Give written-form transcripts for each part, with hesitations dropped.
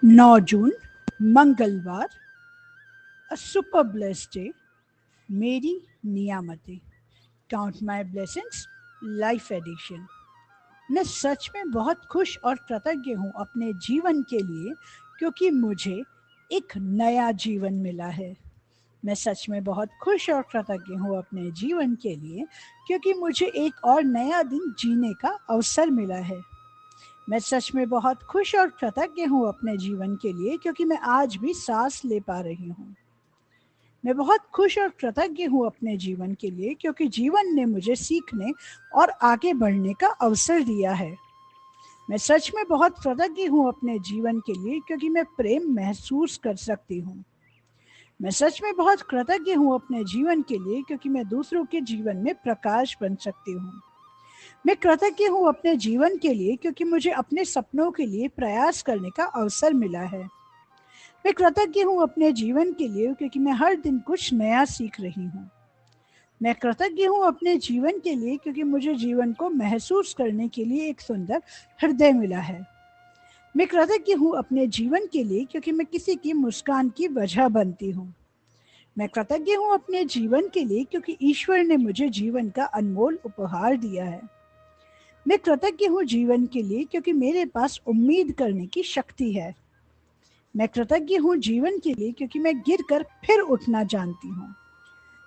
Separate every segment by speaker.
Speaker 1: 9 जून मंगलवार, a super blessed day. मेरी नियामतें, count my blessings, life edition. मैं सच में बहुत खुश और कृतज्ञ हूँ अपने जीवन के लिए, क्योंकि मुझे एक नया जीवन मिला है। मैं सच में बहुत खुश और कृतज्ञ हूँ अपने जीवन के लिए, क्योंकि मुझे एक और नया दिन जीने का अवसर मिला है। मैं सच में बहुत खुश और कृतज्ञ हूँ अपने जीवन के लिए, क्योंकि मैं आज भी सांस ले पा रही हूँ। मैं बहुत खुश और कृतज्ञ हूँ अपने जीवन के लिए, क्योंकि जीवन ने मुझे सीखने और आगे बढ़ने का अवसर दिया है। मैं सच में बहुत कृतज्ञ हूँ अपने जीवन के लिए, क्योंकि मैं प्रेम महसूस कर सकती हूँ। मैं सच में बहुत कृतज्ञ हूँ अपने जीवन के लिए, क्योंकि मैं दूसरों के जीवन में प्रकाश बन सकती हूँ। मैं कृतज्ञ हूँ अपने जीवन के लिए, क्योंकि मुझे अपने सपनों के लिए प्रयास करने का अवसर मिला है। मैं कृतज्ञ हूँ अपने जीवन के लिए, क्योंकि मैं हर दिन कुछ नया सीख रही हूँ। मैं कृतज्ञ हूँ अपने जीवन के लिए, क्योंकि मुझे जीवन को महसूस करने के लिए एक सुंदर हृदय मिला है। मैं कृतज्ञ हूँ अपने जीवन के लिए, क्योंकि मैं किसी की मुस्कान की वजह बनती हूँ। मैं कृतज्ञ हूँ अपने जीवन के लिए, क्योंकि ईश्वर ने मुझे जीवन का अनमोल उपहार दिया है। मैं कृतज्ञ हूँ जीवन के लिए, क्योंकि मेरे पास उम्मीद करने की शक्ति है। मैं कृतज्ञ हूँ जीवन के लिए, क्योंकि मैं गिरकर फिर उठना जानती हूँ।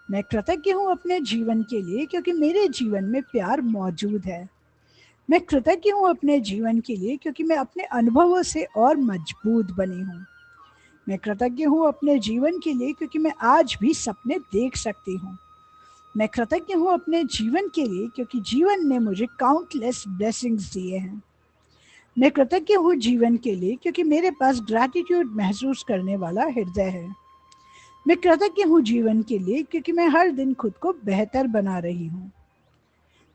Speaker 1: मैं कृतज्ञ हूँ अपने जीवन के लिए, क्योंकि मेरे जीवन में प्यार मौजूद है। मैं कृतज्ञ हूँ अपने जीवन के लिए, क्योंकि मैं अपने अनुभवों से और मजबूत बनी हूँ। मैं कृतज्ञ हूँ अपने जीवन के लिए, क्योंकि मैं आज भी सपने देख सकती हूँ। मैं कृतज्ञ हूँ अपने जीवन के लिए, क्योंकि जीवन ने मुझे काउंटलेस ब्लेसिंग्स दिए हैं। मैं कृतज्ञ हूँ जीवन के लिए, क्योंकि मेरे पास ग्रैटिट्यूड महसूस करने वाला हृदय है। मैं कृतज्ञ हूँ जीवन के लिए, क्योंकि मैं हर दिन खुद को बेहतर बना रही हूँ।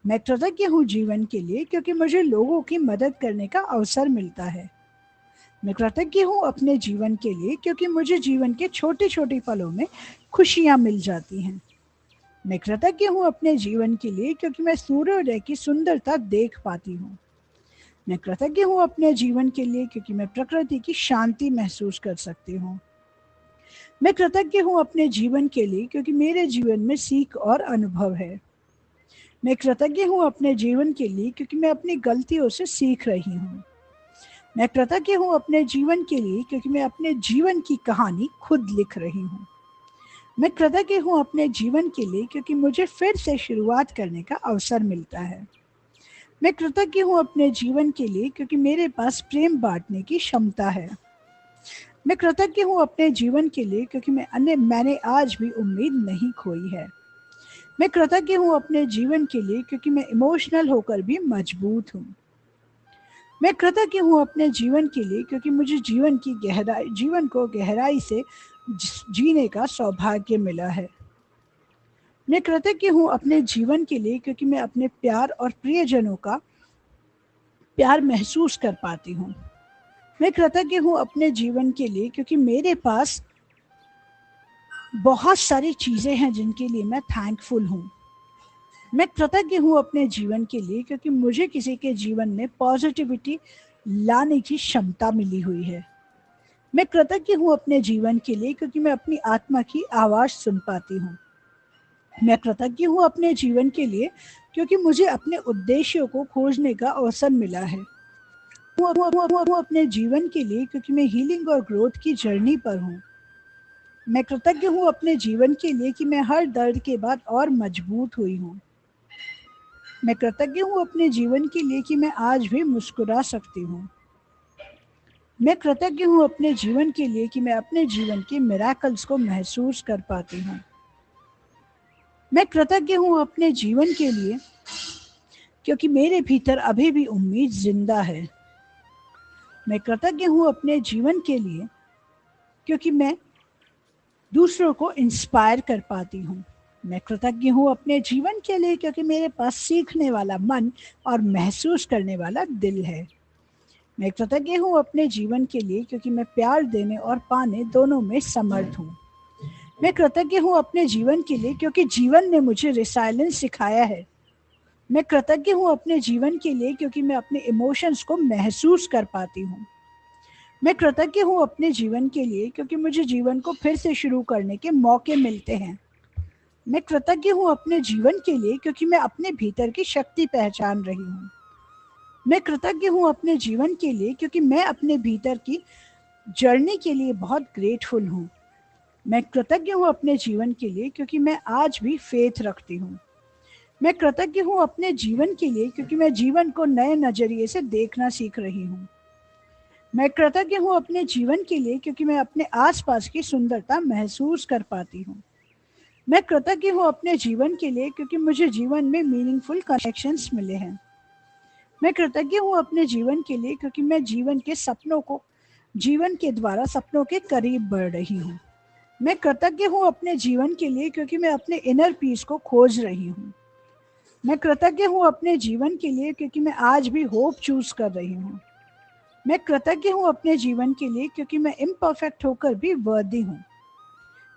Speaker 1: मैं कृतज्ञ हूँ जीवन के लिए, क्योंकि मुझे लोगों की मदद करने का अवसर मिलता है। मैं कृतज्ञ हूँ अपने जीवन के लिए, क्योंकि मुझे जीवन के छोटे छोटे पलों में खुशियाँ मिल जाती हैं। मैं कृतज्ञ हूँ अपने जीवन के लिए, क्योंकि मैं सूर्योदय की सुंदरता देख पाती हूँ। मैं कृतज्ञ हूँ अपने जीवन के लिए, क्योंकि मैं प्रकृति की शांति महसूस कर सकती हूँ। मैं कृतज्ञ हूँ अपने जीवन के लिए, क्योंकि मेरे जीवन में सीख और अनुभव है। मैं कृतज्ञ हूँ अपने जीवन के लिए, क्योंकि मैं अपनी गलतियों से सीख रही हूँ। मैं कृतज्ञ हूँ अपने जीवन के लिए, क्योंकि मैं अपने जीवन की कहानी खुद लिख रही हूँ। मैं कृतज्ञ हूँ अपने जीवन के लिए, क्योंकि मुझे फिर से शुरुआत करने का अवसर मिलता है। मैं कृतज्ञ हूँ अपने जीवन के लिए, क्योंकि मेरे पास प्रेम बांटने की क्षमता है। मैं कृतज्ञ हूँ अपने जीवन के लिए, क्योंकि मैंने आज भी उम्मीद नहीं खोई है। मैं कृतज्ञ हूँ अपने जीवन के लिए, क्योंकि मैं इमोशनल होकर भी मजबूत हूँ। मैं कृतज्ञ हूँ अपने जीवन के लिए, क्योंकि मुझे जीवन को गहराई से जीने का सौभाग्य मिला है। मैं कृतज्ञ हूँ अपने जीवन के लिए, क्योंकि मैं अपने प्यार और प्रियजनों का प्यार महसूस कर पाती हूँ। मैं कृतज्ञ हूँ अपने जीवन के लिए, क्योंकि मेरे पास बहुत सारी चीज़ें हैं जिनके लिए मैं थैंकफुल हूँ। मैं कृतज्ञ हूँ अपने जीवन के लिए, क्योंकि मुझे किसी के जीवन में पॉजिटिविटी लाने की क्षमता मिली हुई है। मैं कृतज्ञ हूँ अपने जीवन के लिए, क्योंकि मैं अपनी आत्मा की आवाज़ सुन पाती हूँ। मैं कृतज्ञ हूँ अपने जीवन के लिए, क्योंकि मुझे अपने उद्देश्यों को खोजने का अवसर मिला है। हूँ अपने जीवन के लिए, क्योंकि मैं हीलिंग और ग्रोथ की जर्नी पर हूँ। मैं कृतज्ञ हूँ अपने जीवन के लिए कि मैं हर दर्द के बाद और मजबूत हुई हूँ। मैं कृतज्ञ हूँ अपने जीवन के लिए कि मैं आज भी मुस्कुरा सकती हूँ। मैं कृतज्ञ हूँ अपने जीवन के लिए कि मैं अपने जीवन के मिराकल्स को महसूस कर पाती हूँ। मैं कृतज्ञ हूँ अपने जीवन के लिए क्योंकि मेरे भीतर अभी भी उम्मीद जिंदा है। मैं कृतज्ञ हूँ अपने जीवन के लिए क्योंकि मैं दूसरों को इंस्पायर कर पाती हूँ। मैं कृतज्ञ हूँ अपने जीवन के लिए क्योंकि मेरे पास सीखने वाला मन और महसूस करने वाला दिल है। मैं कृतज्ञ हूँ अपने जीवन के लिए क्योंकि मैं प्यार देने और पाने दोनों में समर्थ हूँ। मैं कृतज्ञ हूँ अपने जीवन के लिए क्योंकि जीवन ने मुझे रिसाइलेंस सिखाया है। मैं कृतज्ञ हूँ अपने जीवन के लिए क्योंकि मैं अपने इमोशंस को महसूस कर पाती हूँ। मैं कृतज्ञ हूँ अपने जीवन के लिए क्योंकि मुझे जीवन को फिर से शुरू करने के मौके मिलते हैं। मैं कृतज्ञ हूँ अपने जीवन के लिए क्योंकि मैं अपने भीतर की शक्ति पहचान रही हूँ। मैं कृतज्ञ हूँ अपने जीवन के लिए क्योंकि मैं अपने भीतर की जर्नी के लिए बहुत ग्रेटफुल हूँ। मैं कृतज्ञ हूँ अपने जीवन के लिए क्योंकि मैं आज भी फेथ रखती हूँ। मैं कृतज्ञ हूँ अपने जीवन के लिए क्योंकि मैं जीवन को नए नजरिए से देखना सीख रही हूँ। मैं कृतज्ञ हूँ अपने जीवन के लिए क्योंकि मैं अपने आसपास की सुंदरता महसूस कर पाती हूँ। मैं कृतज्ञ हूँ अपने जीवन के लिए क्योंकि मुझे जीवन में मीनिंगफुल कनेक्शंस मिले हैं। मैं कृतज्ञ हूँ अपने जीवन के लिए क्योंकि मैं जीवन के द्वारा सपनों के करीब बढ़ रही हूँ। मैं कृतज्ञ हूँ अपने जीवन के लिए क्योंकि मैं अपने इनर पीस को खोज रही हूँ। मैं कृतज्ञ हूँ अपने जीवन के लिए क्योंकि मैं आज भी होप चूज कर रही हूँ। मैं कृतज्ञ हूँ अपने जीवन के लिए क्योंकि मैं इम्परफेक्ट होकर भी वर्दी हूँ।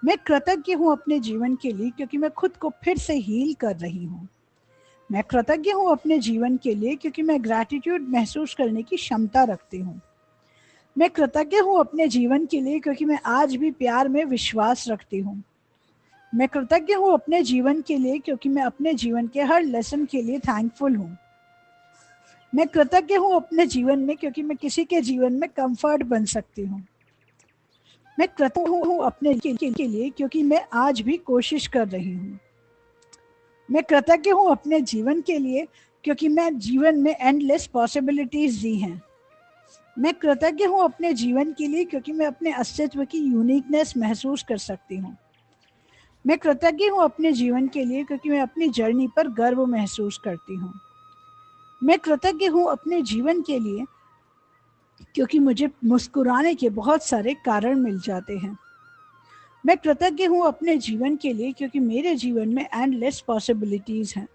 Speaker 1: मैं कृतज्ञ हूँ अपने जीवन के लिए क्योंकि मैं खुद को फिर से हील कर रही हूँ। मैं कृतज्ञ हूँ अपने जीवन के लिए क्योंकि मैं ग्रैटिट्यूड महसूस करने की क्षमता रखती हूँ। मैं कृतज्ञ हूँ अपने जीवन के लिए क्योंकि मैं आज भी प्यार में विश्वास रखती हूँ। मैं कृतज्ञ हूँ अपने जीवन के लिए क्योंकि मैं अपने जीवन के हर लेसन के लिए थैंकफुल हूँ। मैं कृतज्ञ हूँ अपने जीवन में क्योंकि मैं किसी के जीवन में कंफर्ट बन सकती हूँ। मैं कृतज्ञ हूँ अपने के लिए क्योंकि मैं आज भी कोशिश कर रही हूँ। मैं कृतज्ञ हूँ अपने जीवन के लिए क्योंकि मैं जीवन में एंडलेस पॉसिबिलिटीज दी हैं। मैं कृतज्ञ हूँ अपने जीवन के लिए क्योंकि मैं अपने अस्तित्व की यूनिकनेस महसूस कर सकती हूँ। मैं कृतज्ञ हूँ अपने जीवन के लिए क्योंकि मैं अपनी जर्नी पर गर्व महसूस करती हूँ। मैं कृतज्ञ हूँ अपने जीवन के लिए क्योंकि मुझे मुस्कुराने के बहुत सारे कारण मिल जाते हैं। मैं कृतज्ञ हूँ अपने जीवन के लिए क्योंकि मेरे जीवन में एंडलेस पॉसिबिलिटीज हैं।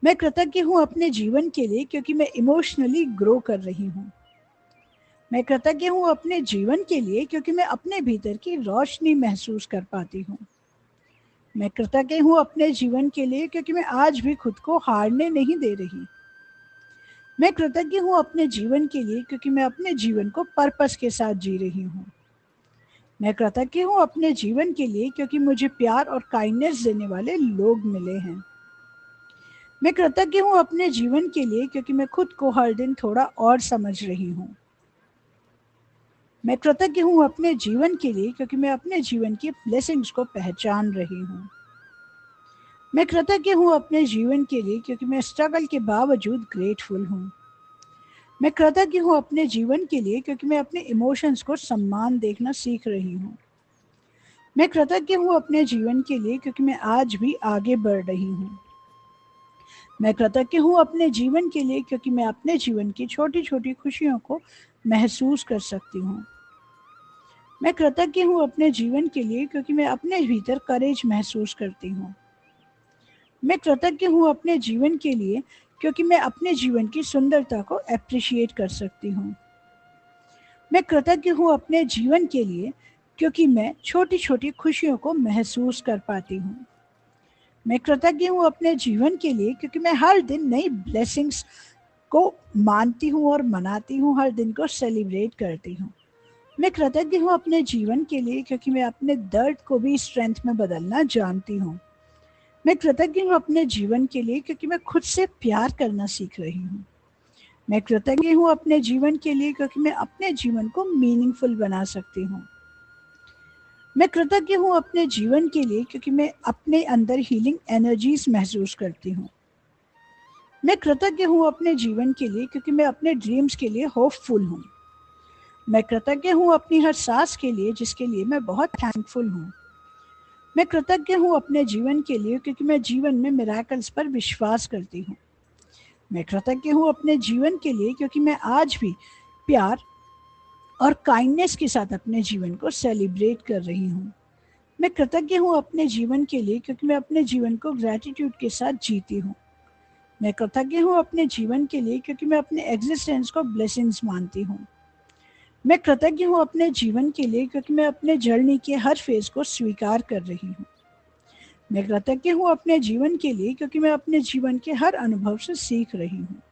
Speaker 1: मैं कृतज्ञ हूँ अपने जीवन के लिए क्योंकि मैं इमोशनली ग्रो कर रही हूँ। मैं कृतज्ञ हूँ अपने जीवन के लिए क्योंकि मैं अपने भीतर की रोशनी महसूस कर पाती हूँ। मैं कृतज्ञ हूँ अपने जीवन के लिए क्योंकि मैं आज भी खुद को हारने नहीं दे रही। मैं कृतज्ञ हूँ अपने जीवन के लिए क्योंकि मैं अपने जीवन को पर्पस के साथ जी रही हूँ। मैं कृतज्ञ हूँ अपने जीवन के लिए क्योंकि मुझे प्यार और काइंडनेस देने वाले लोग मिले हैं। मैं कृतज्ञ हूँ अपने जीवन के लिए क्योंकि मैं खुद को हर दिन थोड़ा और समझ रही हूँ। मैं कृतज्ञ हूँ अपने जीवन के लिए क्योंकि मैं अपने जीवन की ब्लेसिंग्स को पहचान रही हूँ। मैं कृतज्ञ हूँ अपने जीवन के लिए क्योंकि मैं स्ट्रगल के बावजूद ग्रेटफुल हूँ। मैं कृतज्ञ हूँ अपने जीवन के लिए क्योंकि मैं अपने इमोशंस को सम्मान देखना सीख रही हूँ। मैं कृतज्ञ हूँ अपने जीवन के लिए क्योंकि मैं आज भी आगे बढ़ रही हूँ। मैं कृतज्ञ हूँ अपने जीवन के लिए क्योंकि मैं अपने जीवन की छोटी छोटी खुशियों को महसूस कर सकती हूँ। मैं कृतज्ञ हूँ अपने जीवन के लिए क्योंकि मैं अपने भीतर करेज महसूस करती हूँ। मैं कृतज्ञ हूँ अपने जीवन के लिए क्योंकि मैं अपने जीवन की सुंदरता को एप्रिशिएट कर सकती हूँ। मैं कृतज्ञ हूँ अपने जीवन के लिए क्योंकि मैं छोटी छोटी खुशियों को महसूस कर पाती हूँ। मैं कृतज्ञ हूँ अपने जीवन के लिए क्योंकि मैं हर दिन नई ब्लेसिंग्स को मानती हूँ और मनाती हूँ, हर दिन को सेलिब्रेट करती हूँ। मैं कृतज्ञ हूँ अपने जीवन के लिए क्योंकि मैं अपने दर्द को भी स्ट्रेंथ में बदलना जानती हूँ। मैं कृतज्ञ हूँ अपने जीवन के लिए क्योंकि मैं खुद से प्यार करना सीख रही हूँ। मैं कृतज्ञ हूँ अपने जीवन के लिए क्योंकि मैं अपने जीवन को मीनिंगफुल बना सकती हूँ। मैं कृतज्ञ हूँ अपने जीवन के लिए क्योंकि मैं अपने अंदर हीलिंग एनर्जीज महसूस करती हूँ। मैं कृतज्ञ हूँ अपने जीवन के लिए क्योंकि मैं अपने ड्रीम्स के लिए होपफुल हूँ। मैं कृतज्ञ हूँ अपनी हर सांस के लिए जिसके लिए मैं बहुत थैंकफुल हूँ। मैं कृतज्ञ हूँ अपने जीवन के लिए क्योंकि मैं जीवन में मिराकल्स पर विश्वास करती हूँ। मैं कृतज्ञ हूँ अपने जीवन के लिए क्योंकि मैं आज भी प्यार और काइंडनेस के साथ अपने जीवन को सेलिब्रेट कर रही हूँ। मैं कृतज्ञ हूँ अपने जीवन के लिए क्योंकि मैं अपने जीवन को ग्रैटिट्यूड के साथ जीती हूँ। मैं कृतज्ञ हूँ अपने जीवन के लिए क्योंकि मैं अपने एग्जिस्टेंस को ब्लेसिंग्स मानती हूँ। मैं कृतज्ञ हूँ अपने जीवन के लिए क्योंकि मैं अपने जर्नी के हर फेज को स्वीकार कर रही हूँ। मैं कृतज्ञ हूँ अपने जीवन के लिए क्योंकि मैं अपने जीवन के हर अनुभव से सीख रही हूँ।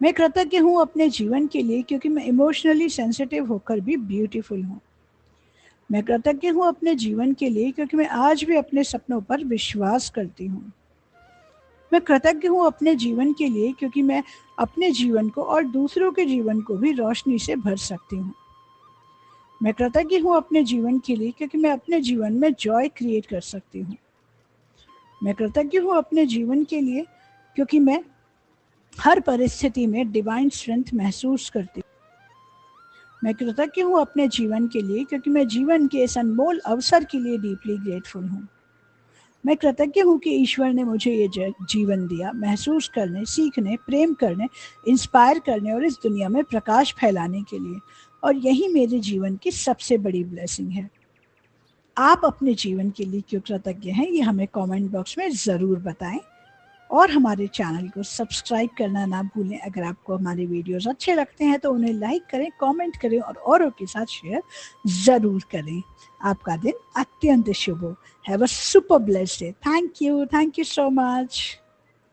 Speaker 1: मैं कृतज्ञ हूँ अपने जीवन के लिए क्योंकि मैं इमोशनली सेंसिटिव होकर भी ब्यूटीफुल हूँ। मैं कृतज्ञ हूँ अपने जीवन के लिए क्योंकि मैं आज भी अपने सपनों पर विश्वास करती हूँ। मैं कृतज्ञ हूँ अपने जीवन के लिए क्योंकि मैं अपने जीवन को और दूसरों के जीवन को भी रोशनी से भर सकती हूँ। मैं कृतज्ञ हूँ अपने जीवन के लिए क्योंकि मैं अपने जीवन में जॉय क्रिएट कर सकती हूँ। मैं कृतज्ञ हूँ अपने जीवन के लिए क्योंकि मैं हर परिस्थिति में डिवाइन स्ट्रेंथ महसूस करती हूँ। मैं कृतज्ञ हूँ अपने जीवन के लिए क्योंकि मैं जीवन के इस अनमोल अवसर के लिए डीपली ग्रेटफुल हूँ। मैं कृतज्ञ हूँ कि ईश्वर ने मुझे ये जीवन दिया, महसूस करने, सीखने, प्रेम करने, इंस्पायर करने और इस दुनिया में प्रकाश फैलाने के लिए। और यही मेरे जीवन की सबसे बड़ी ब्लेसिंग है। आप अपने जीवन के लिए क्यों कृतज्ञ हैं, ये हमें कमेंट बॉक्स में ज़रूर बताएं। और हमारे चैनल को सब्सक्राइब करना ना भूलें। अगर आपको हमारे वीडियोस अच्छे लगते हैं तो उन्हें लाइक करें, कमेंट करें और औरों के साथ शेयर ज़रूर करें। आपका दिन अत्यंत शुभ हो। Have a super blessed day. Thank you so much.